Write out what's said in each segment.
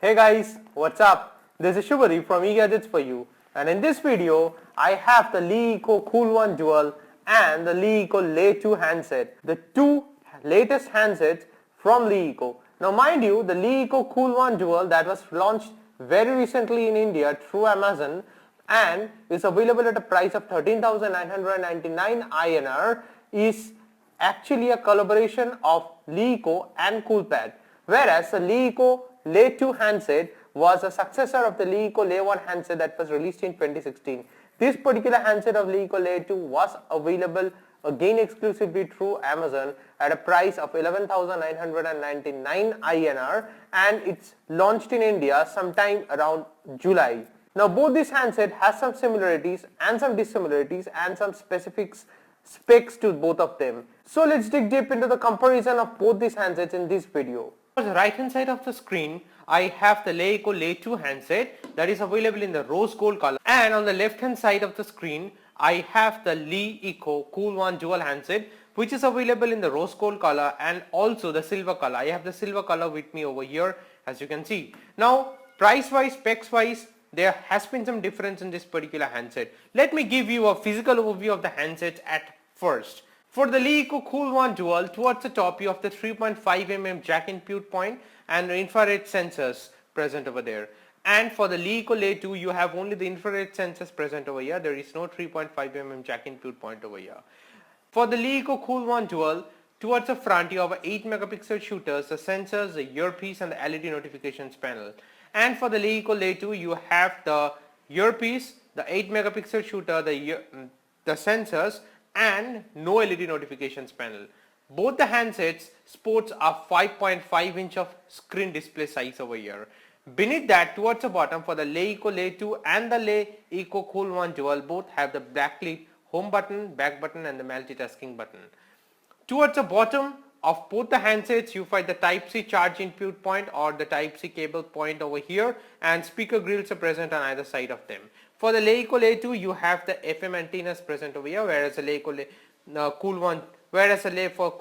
Hey guys, what's up? This is Shubhari from eGadgets for you, and in this video I have the LeEco Cool One Dual and the LeEco Lay 2 handset, the two latest handsets from LeEco. Now mind you, the LeEco Cool One Dual that was launched very recently in India through Amazon and is available at a price of 13,999 INR is actually a collaboration of LeEco and Coolpad, whereas the LeEco Lay 2 handset was a successor of the LeEco Lay 1 handset that was released in 2016. This particular handset of LeEco Lay 2 was available again exclusively through Amazon at a price of 11,999 INR, and it's launched in India sometime around July. Now both these handsets has some similarities and some dissimilarities and some specs to both of them. So let's dig deep into the comparison of both these handsets in this video. On the right hand side of the screen, I have the LeEco Lay 2 handset that is available in the rose gold color, and on the left hand side of the screen, I have the LeEco Cool One Dual handset which is available in the rose gold color and also the silver color. I have the silver color with me over here, as you can see. Now price wise, specs wise, there has been some difference in this particular handset. Let me give you a physical overview of the handset at first. For the LeEco Cool One Dual, towards the top you have the 3.5mm jack input point and infrared sensors present over there. And for the LeEco Lay 2, you have only the infrared sensors present over here. There is no 3.5mm jack input point over here. For the LeEco Cool One Dual, towards the front you have 8 megapixel shooters, the sensors, the earpiece and the LED notifications panel. And for the LeEco Lay 2, you have the earpiece, the 8 megapixel shooter, the sensors and no LED notifications panel. Both the handsets sports a 5.5 inch of screen display size over here. Beneath that, towards the bottom, for the LeEco Lay 2 and the LeEco Cool One Dual, both have the backlit home button, back button and the multitasking button. Towards the bottom of both the handsets, you find the Type-C charge input point or the Type-C cable point over here, and speaker grills are present on either side of them. For the LeEco Lay 2, you have the FM antennas present over here, whereas the LeEco Cool One, whereas the LeEco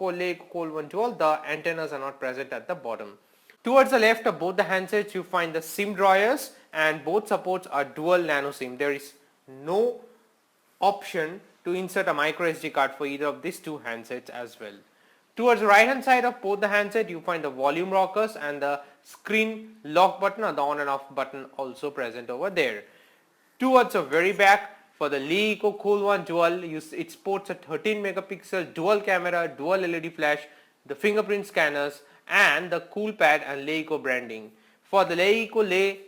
Cool One Dual, the antennas are not present at the bottom. Towards the left of both the handsets, you find the SIM drawers, and both supports a dual nano SIM. There is no option to insert a micro SD card for either of these two handsets as well. Towards the right hand side of both the handset, you find the volume rockers and the screen lock button or the on and off button also present over there. Towards the very back, for the LeEco Cool One Dual, it sports a 13 megapixel dual camera, dual LED flash, the fingerprint scanners and the Coolpad and LeEco branding. For the LeEco Lay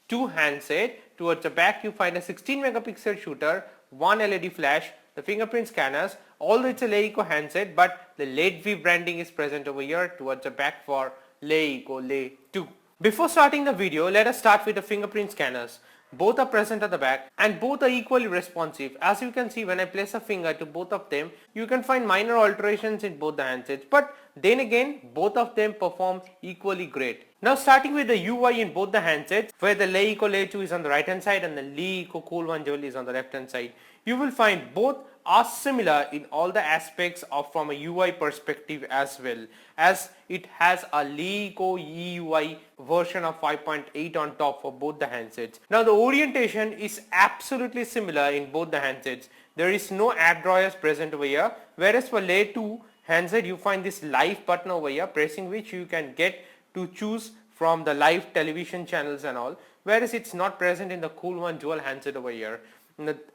2 handset, towards the back you find a 16 megapixel shooter, one LED flash, the fingerprint scanners. Although it's a LeEco handset, but the LED branding is present over here towards the back for LeEco Lay 2. Before starting the video, let us start with the fingerprint scanners. Both are present at the back and both are equally responsive. As you can see, when I place a finger to both of them, you can find minor alterations in both the handsets, but then again both of them perform equally great. Now starting with the UI in both the handsets, where the LeEco Lay 2 is on the right hand side and the LeEco Cool One Dual is on the left hand side, you will find both are similar in all the aspects of from a UI perspective, as well as it has a LeEco EUI version of 5.8 on top for both the handsets. Now the orientation is absolutely similar in both the handsets. There is no app drawers present over here, whereas for Lay 2 handset you find this live button over here, pressing which you can get to choose from the live television channels and all, whereas it's not present in the Cool One Dual handset over here.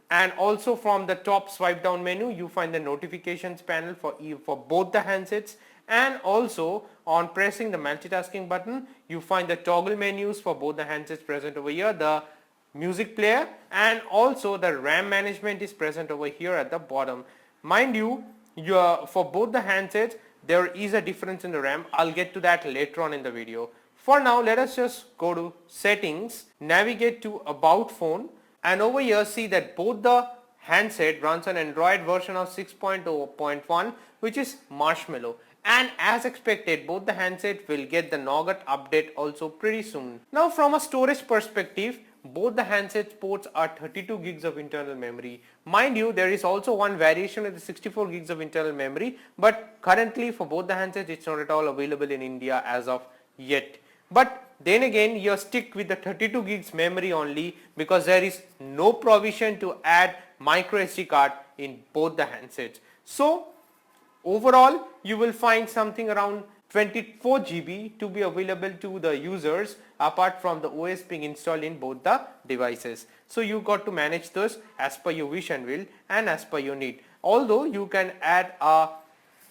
And also from the top swipe down menu you find the notifications panel for both the handsets, and also on pressing the multitasking button you find the toggle menus for both the handsets present over here, the music player, and also the RAM management is present over here at the bottom. Mind you, for both the handsets there is a difference in the RAM. I'll get to that later on in the video. For now, let us just go to settings, navigate to about phone, and over here see that both the handset runs an Android version of 6.0.1, which is Marshmallow, and as expected both the handset will get the Nougat update also pretty soon. Now from a storage perspective, both the handset ports are 32 gigs of internal memory. Mind you, there is also one variation with the 64 gigs of internal memory, but currently for both the handsets it's not at all available in India as of yet. But then again you stick with the 32 gigs memory only, because there is no provision to add micro SD card in both the handsets. So overall you will find something around 24 GB to be available to the users, apart from the OS being installed in both the devices. So you got to manage those as per your wish and will and as per your need. Although you can add a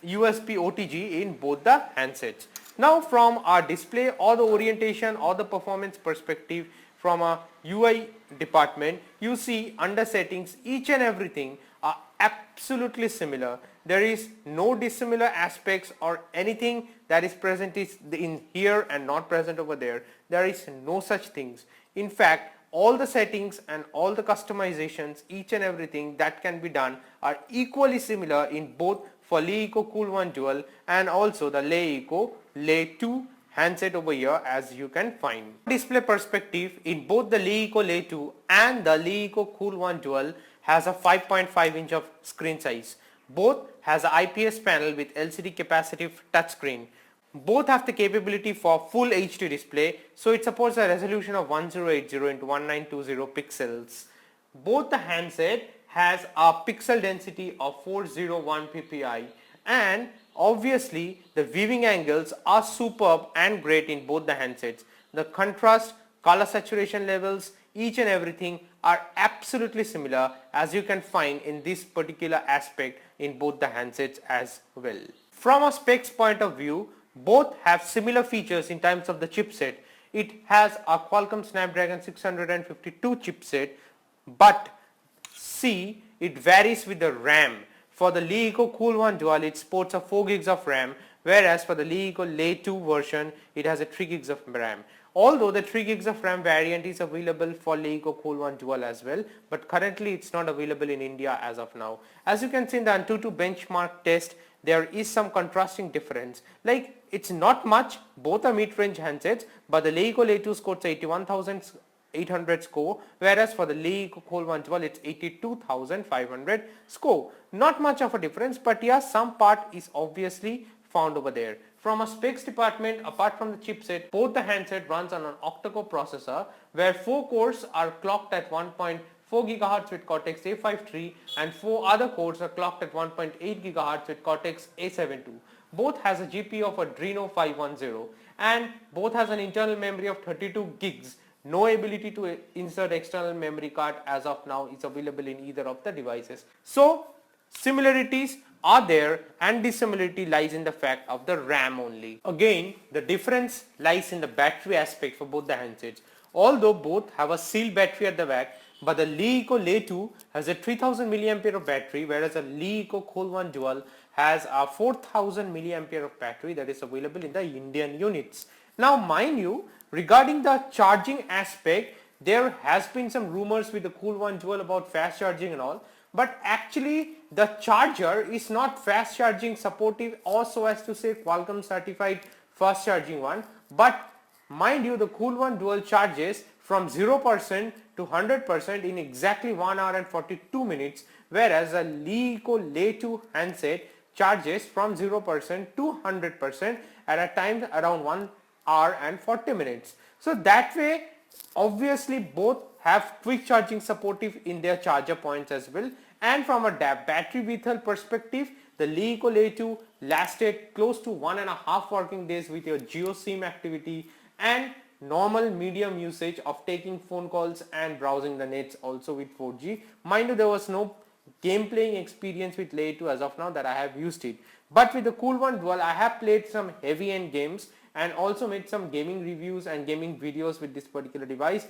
USB OTG in both the handsets. Now from our display or the orientation or the performance perspective, from a UI department, you see under settings each and everything are absolutely similar. There is no dissimilar aspects or anything that is present is in here and not present over there. There is no such things. In fact, all the settings and all the customizations, each and everything that can be done are equally similar in both for LeEco Cool One Dual and also the LeEco Le 2 handset over here, as you can find. Display perspective, in both the LeEco Le 2 and the LeEco Cool One Dual has a 5.5 inch of screen size. Both has a IPS panel with LCD capacitive touchscreen. Both have the capability for full HD display, so it supports a resolution of 1080 into 1920 pixels. Both the handset has a pixel density of 401 ppi, and obviously the viewing angles are superb and great in both the handsets. The contrast, color saturation levels, each and everything are absolutely similar, as you can find in this particular aspect in both the handsets as well. From a specs point of view, both have similar features in terms of the chipset. It has a Qualcomm Snapdragon 652 chipset, but see, it varies with the RAM. For the LeEco Cool One Dual, it sports a 4 gigs of RAM, whereas for the LeEco Le 2 version, it has a 3 gigs of RAM. Although the 3 gigs of RAM variant is available for LeEco Cool One Dual as well, but currently it's not available in India as of now. As you can see in the Antutu benchmark test, there is some contrasting difference. Like, it's not much, both are mid-range handsets, but the LeEco Le 2 scores 81,800 score, whereas for the LeEco Cool One Dual it's 82,500 score. Not much of a difference, but yeah, some part is obviously found over there. From a specs department, apart from the chipset, both the handset runs on an octa-core processor, where 4 cores are clocked at 1.4 GHz with Cortex A53 and 4 other cores are clocked at 1.8 GHz with Cortex A72. Both has a GPU of Adreno 510 and both has an internal memory of 32 gigs. No ability to insert external memory card as of now is available in either of the devices. So similarities are there and dissimilarity lies in the fact of the RAM only. Again, the difference lies in the battery aspect for both the handsets. Although both have a sealed battery at the back, but the LeEco Le 2 has a 3000 mAh of battery, whereas the LeEco Cool One Dual has a 4000 mAh of battery that is available in the Indian units. Now mind you, regarding the charging aspect, there has been some rumors with the Cool One Dual about fast charging and all, but actually the charger is not fast charging supportive, or so as to say Qualcomm certified fast charging one, but mind you, the Cool One Dual charges from 0% to 100% in exactly 1 hour and 42 minutes, whereas a LeEco Le 2 handset charges from 0% to 100% at a time around 1 hour and 40 minutes. So that way, obviously both have quick charging supportive in their charger points as well. And from a battery vehicle perspective, the LeEco Le 2 lasted close to 1.5 working days with your Geo SIM activity and normal medium usage of taking phone calls and browsing the nets also with 4G. Mind you, there was no game playing experience with Le 2 as of now that I have used it. But with the Cool One Dual, I have played some heavy end games and also made some gaming reviews and gaming videos with this particular device.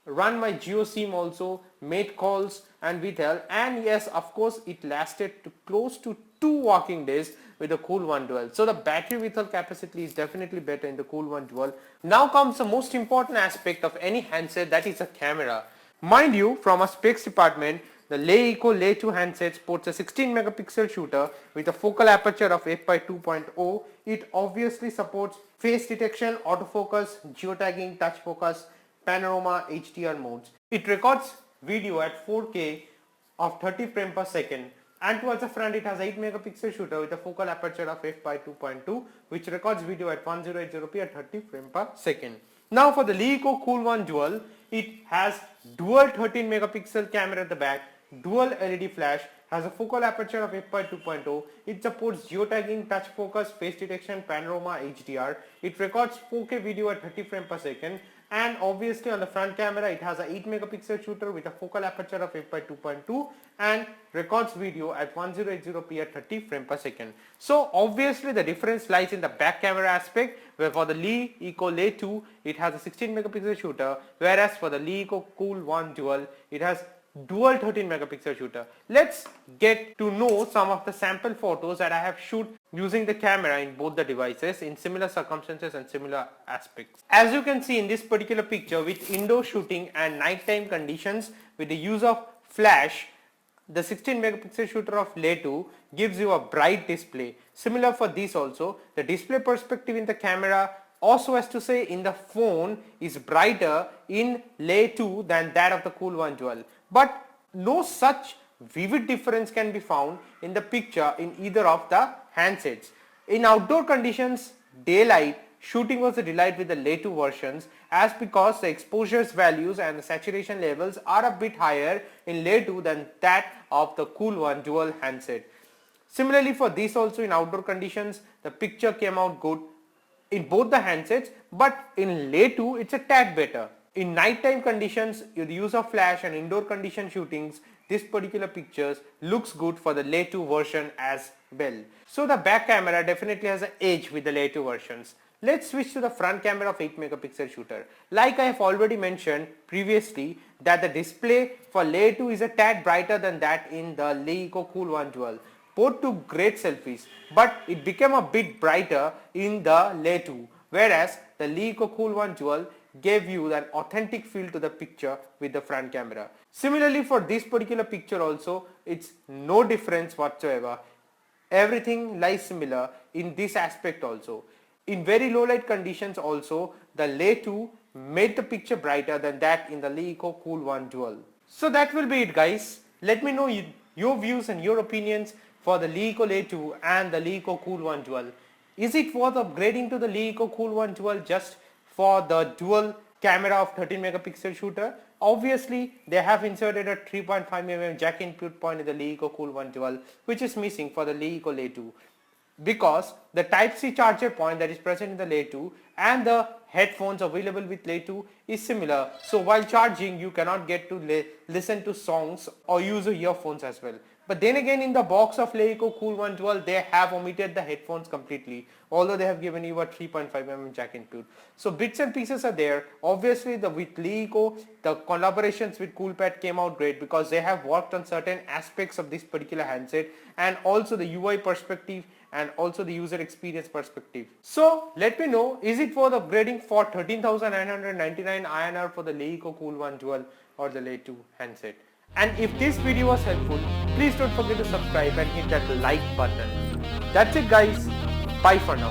Run my Geo SIM also, made calls and withheld, and yes, of course, it lasted to close to 2 working days with the Cool One Dual. So the battery withdrawal capacity is definitely better in the Cool One Dual. Now comes the most important aspect of any handset, that is the camera. Mind you, from a specs department, the LeEco Le 2 handset sports a 16 megapixel shooter with a focal aperture of f/2.0. It obviously supports face detection, autofocus, geotagging, touch focus, panorama, HDR modes. It records video at 4K of 30 frames per second. And towards the front it has 8 megapixel shooter with a focal aperture of f/2.2 which records video at 1080p at 30 frames per second. Now for the LeEco Cool One Dual, it has dual 13 megapixel camera at the back, dual LED flash, has a focal aperture of f/2.0, it supports geotagging, touch focus, face detection, panorama, HDR, it records 4K video at 30 frames per second, and obviously on the front camera it has a 8 megapixel shooter with a focal aperture of f/2.2 and records video at 1080p at 30 frames per second. So obviously the difference lies in the back camera aspect, where for the LeEco Le 2 it has a 16 megapixel shooter, whereas for the LeEco Cool One Dual it has dual 13 megapixel shooter. Let's get to know some of the sample photos that I have shoot using the camera in both the devices in similar circumstances and similar aspects. As you can see in this particular picture, with indoor shooting and nighttime conditions with the use of flash, the 16 megapixel shooter of Le 2 gives you a bright display. Similar for this also, the display perspective in the camera, also as to say in the phone, is brighter in Le 2 than that of the Cool One Dual. But no such vivid difference can be found in the picture in either of the handsets. In outdoor conditions, daylight, shooting was a delight with the Le 2 versions, as because the exposures values and the saturation levels are a bit higher in Le 2 than that of the Cool One Dual handset. Similarly for this also, in outdoor conditions the picture came out good in both the handsets, but in Le 2 it's a tad better. In nighttime conditions, the use of flash and indoor condition shootings, this particular pictures looks good for the Le 2 version as well. So the back camera definitely has an edge with the Le 2 versions. Let's switch to the front camera of 8 megapixel shooter. Like I have already mentioned previously that the display for Le 2 is a tad brighter than that in the LeEco Cool One Dual. Both took great selfies, but it became a bit brighter in the Le 2, whereas the LeEco Cool One Dual gave you an authentic feel to the picture with the front camera. Similarly for this particular picture also, it's no difference whatsoever. Everything lies similar in this aspect also. In very low light conditions also, the Le 2 made the picture brighter than that in the LeEco Cool One Dual. So that will be it, guys. Let me know your views and your opinions for the LeEco Le 2 and the LeEco Cool One Dual. Is it worth upgrading to the LeEco Cool One Dual just for the dual camera of 13 megapixel shooter? Obviously they have inserted a 3.5mm jack input point in the LeEco Cool One Dual, which is missing for the LeEco Le 2, because the Type-C charger point that is present in the Le 2 and the headphones available with Le 2 is similar. So while charging you cannot get to listen to songs or use earphones as well. But then again, in the box of LeEco Cool One Dual they have omitted the headphones completely, although they have given you a 3.5mm jack input. So bits and pieces are there. Obviously with LeEco the collaborations with Coolpad came out great because they have worked on certain aspects of this particular handset, and also the UI perspective and also the user experience perspective. So let me know, is it worth upgrading for 13,999 INR for the LeEco Cool One Dual or the Le 2 handset? And if this video was helpful, please don't forget to subscribe and hit that like button. That's it, guys. Bye for now.